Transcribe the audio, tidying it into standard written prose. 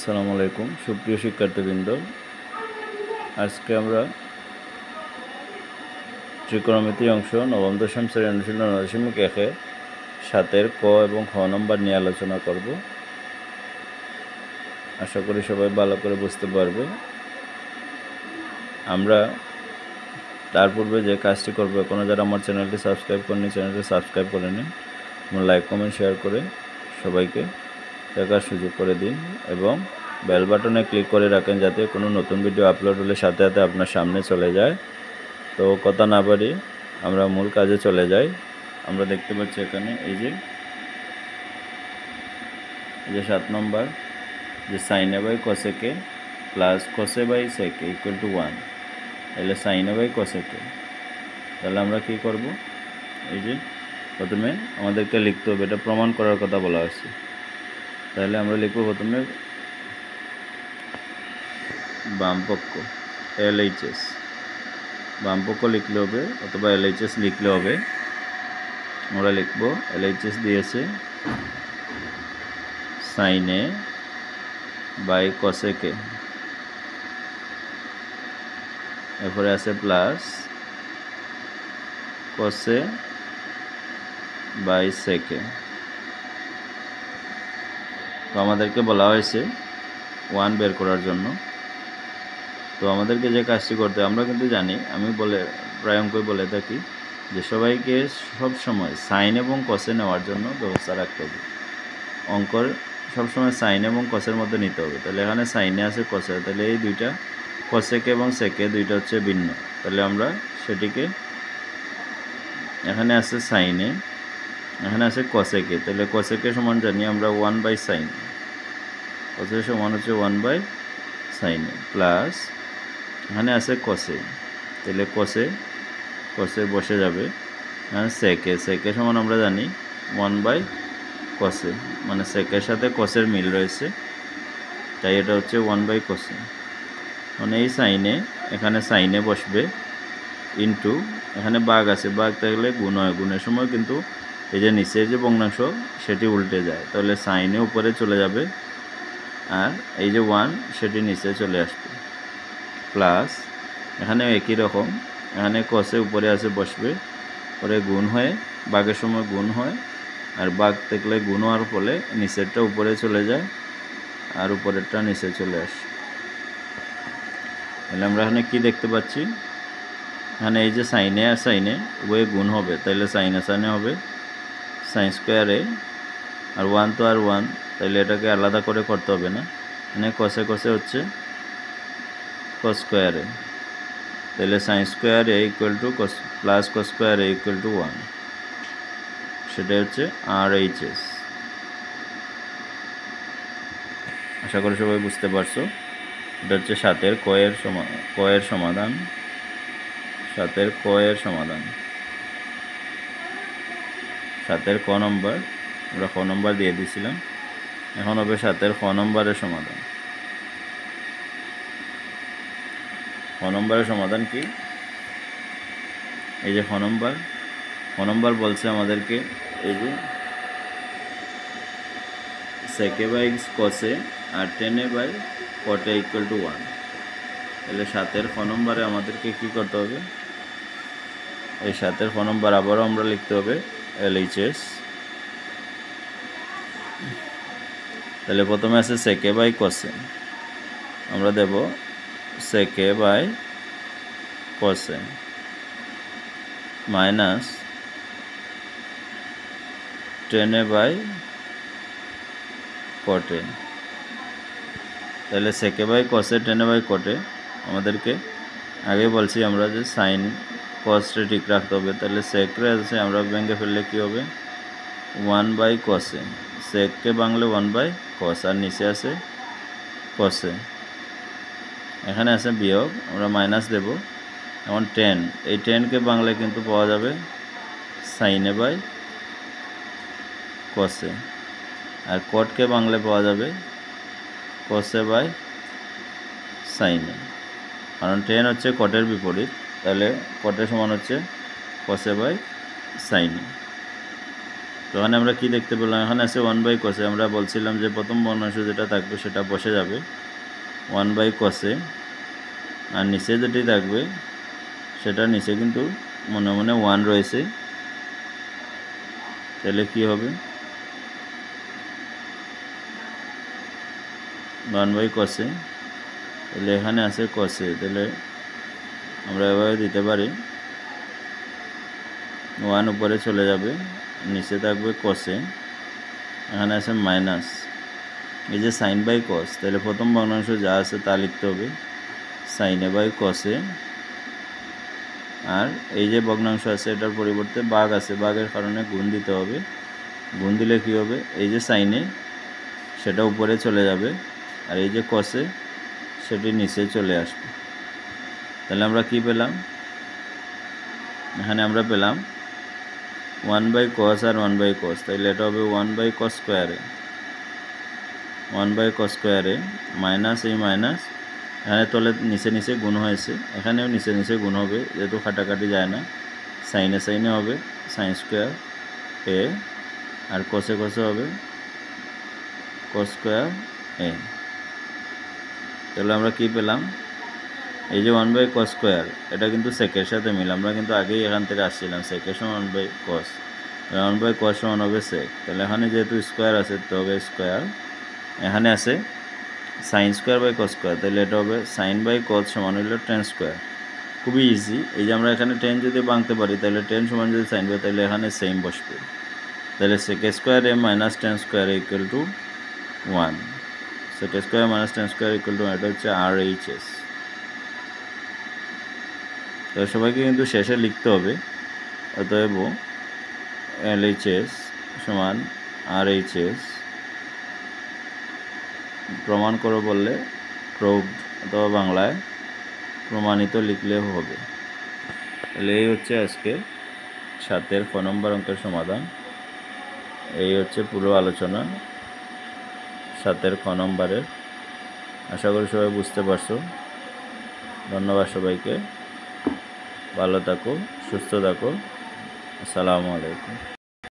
আসসালামু আলাইকুম সুপ্রিয় শিক্ষার্থীবৃন্দ, আজকে আমরা ত্রিকোণমিতি অংশ নবম দশম শ্রেণী অনুশীলন 9.1 7-এর ক এবং খ নম্বর নিয়ে আলোচনা করব। আশা করি সবাই ভালো করে বুঝতে পারবে। আমরা তার পূর্বে যে কাজটি করবো, এখনও যারা আমার চ্যানেলটি সাবস্ক্রাইব করেনি চ্যানেলটি সাবস্ক্রাইব করে নিন, লাইক কমেন্ট শেয়ার করে সবাইকে দেখার সুযোগ করে দিন এবং বেল বাটনে ক্লিক করে রাখেন যাতে কোনো নতুন ভিডিও আপলোড হলে সাথে সাথে আপনার সামনে চলে যায়। তো কথা না বাড়িয়ে আমরা মূল কাজে চলে যাই। আমরা দেখতে পাচ্ছি এখানে এই যে 7 নম্বর যে সাইনে বাই কোসেকে প্লাস কোসে বাই সেকে ইকুয়াল টু 1, তাহলে সাইনে বাই কোসেকে। তাহলে আমরা কি করব, এই যে প্রথমে আমাদেরকে লিখতে হবে, এটা প্রমাণ করার কথা বলা হয়েছে। তাহলে আমরা লিখব প্রথমে বামপক্ষ LHS, বামপক্ষ লিখলে হবে অথবা LHS লিখলে হবে। আমরা লিখব LHS দিয়েছে সাইনে বাই কসেকে, এরপরে আছে প্লাস কসে বাই সেকে। তো আমাদেরকে বলা হয়েছে 1 বের করার জন্য। তো আমাদেরকে যে কাজটি করতে, আমরা কিন্তু জানি, আমি প্রায় অঙ্কই বলে থাকি যে সবাইকে সব সময় সাইন এবং কসে নেওয়ার জন্য ব্যবস্থা রাখতে হবে। অঙ্কর সবসময় সাইন এবং কসের মধ্যে নিতে হবে। তাহলে এখানে সাইনে আছে কসে, তাহলে এই দুইটা কসেকে এবং সেকে দুইটা হচ্ছে ভিন্ন। তাহলে আমরা সেটিকে, এখানে আছে সাইনে, এখানে আছে কসেকে, তাহলে কসেকে সমান জানি আমরা 1 বাই সাইন, কসে সমান হচ্ছে 1 বাই সাইনে, প্লাস এখানে আছে কসে, তাহলে কসে বসে যাবে, এখানে সেকে সমান আমরা জানি 1 বাই কসে, মানে সেকের সাথে কসের মিল রয়েছে, তাই এটা হচ্ছে 1 বাই কসে। মানে এই সাইনে, এখানে সাইনে বসবে ইন্টু, এখানে বাঘ আছে, বাঘ থাকলে গুণ হয়, গুণের সময় কিন্তু এই যে নিচের যে ভগ্নাংশ সেটি উল্টে যায়, তাহলে সাইনে উপরে চলে যাবে আর এই যে 1 সেটি নিচে চলে আসবে, প্লাস এখানেও একই রকম, এখানে কসে উপরে আছে বসবে, পরে গুণ হয়ে বাঘের সময় গুণ হয়, আর বাঘ থাকলে গুণ হওয়ার ফলে নিচেরটা উপরে চলে যায় আর উপরেরটা নিচে চলে আসে। তাহলে আমরা এখানে কি দেখতে পাচ্ছি, এখানে এই যে সাইনে আর সাইনে উভয়ে গুণ হবে, তাহলে সাইনে সাইনে হবে সাইন স্কোয়ারে, আর 1 তো আর 1, তাহলে এটাকে আলাদা করে করতে হবে না। এখানে কসে কসে হচ্ছে কস স্কোয়ারে, তাহলে sine square A equal to cos plus cos square A equal to 1, সেটাই হচ্ছে RHS। আশা করি সবাই বুঝতে পারছো। এটা হচ্ছে 7-এর ক এর সমাধান, 7-এর ক এর সমাধান, 7-এর ক নম্বর, আমরা ক নম্বর দিয়ে দিয়েছিলাম, এখন হবে 7-এর খ নম্বরের সমাধান। খ নম্বরের সমাধান কি, এই যে খ নম্বর বলছে আমাদেরকে এই যে সেকে বাই কসে আর টেনে বাই কটে ইকুয়াল টু 1, তাহলে 7-এর খ নম্বরে আমাদেরকে কি করতে হবে, এই 7-এর খ নম্বর আবারও আমরা লিখতে হবে LHS। তাহলে প্রথমে আছে সেকে বাই কসে, আমরা দেব সেকে বাই কসে মাইনাস টেনে বাই কটে। তাহলে সেকে বাই কসে টেনে বাই কটে, আমাদেরকে আগে বলছি আমরা যে সাইন কসটা ঠিক রাখতে হবে, তাহলে সেকরে আছে আমরা ভেঙে ফেললে কী হবে 1 বাই কসে, সেককে বাংলে 1 বাই কস, আর নিচে আছে কসে, এখানে আছে বিয়োগ, আমরা মাইনাস দেব। এখন 10, এই 10কে বাংলে কিন্তু পাওয়া যাবে সাইনে বাই কসে, আর কটকে বাংলে পাওয়া যাবে কসে বাই সাইনে, কারণ 10 হচ্ছে কটের বিপরীত, তাহলে কটের সমান হচ্ছে কসে বাই সাইনে। তো এখানে আমরা কি দেখতে পেলাম, এখানে আছে 1/cos। আমরা বলছিলাম যে প্রথম ভগ্নাংশ যেটা থাকবে সেটা বসে যাবে 1/cos, আর নিচে যেটি থাকবে সেটা নিচে কিন্তু মনে মনে 1 রয়েছে। তাহলে কি হবে, 1/cos, তাহলে এখানে আছে cos, তাহলে আমরা এভাবে দিতে পারি 1 উপরে চলে যাবে, নিচে থাকবে cos, এখানে আছে মাইনাস এই যে sin/cos। তাহলে প্রথম ভগ্নাংশ যা আছে তা লিখতে হবে sin/cos, আর এই যে ভগ্নাংশ আছে এটার পরিবর্তে ভাগ আছে, ভাগের কারণে গুণ দিতে হবে। গুণ দিলে কি হবে, এই যে সাইনে সেটা উপরে চলে যাবে, আর এই যে কসে সেটি নিচে চলে আসবে। তাহলে আমরা কি পেলাম, এখানে আমরা পেলাম 1/cos আর 1/cos। তাহলে এটা হবে 1/cos স্কোয়ারে, 1/cos স্কোয়ারে মাইনাস এই মাইনাস, এখানে তলে নিচে নিচে গুণ হয়েছে, এখানেও নিচে নিচে গুণ হবে, যেহেতু কাটাকাটি যায় না, সাইনে সাইনে হবে সাইন স্কোয়ার এ, আর কসে কসে হবে cos স্কোয়ার এ। তাহলে আমরা কি পেলাম, এই যে 1/cos স্কোয়ার এটা কিন্তু সেকের সাথে মিল, আমরা কিন্তু আগেই এখান থেকে আসছিলাম সেকের সমান 1/cos, 1/cos সমান হবে সেক। তাহলে এখানে যেহেতু স্কোয়ার আছে তো হবে স্কোয়ার, এখানে আছে সাইন স্কোয়ার/cos স্কোয়ার, তাহলে এটা হবে sin/cos সমান হলো tan স্কোয়ার। খুবই ইজি, এই যে আমরা এখানে tan যদি ভাঙতে পারি তাহলে tan সমান যদি sin পাই তাহলে এখানে সেম বসবে। তাহলে sec square A minus tan square equal to 1, sec square minus tan square equal to এটা হচ্ছে RHS। তো সবাইকে কিন্তু শেষে লিখতে হবে, অতএব LHS সমান RHS। প্রমাণ করো বললে প্রুভড, অথবা বাংলায় প্রমাণিত লিখলেও হবে। তাহলে এই হচ্ছে আজকে 7-এর ক নম্বর অঙ্কের সমাধান। এই হচ্ছে পুরো আলোচনা 7-এর ক নম্বরের। আশা করি সবাই বুঝতে পারছো। ধন্যবাদ সবাইকে, ভালো থাকো, সুস্থ থাকো, আসসালামু আলাইকুম।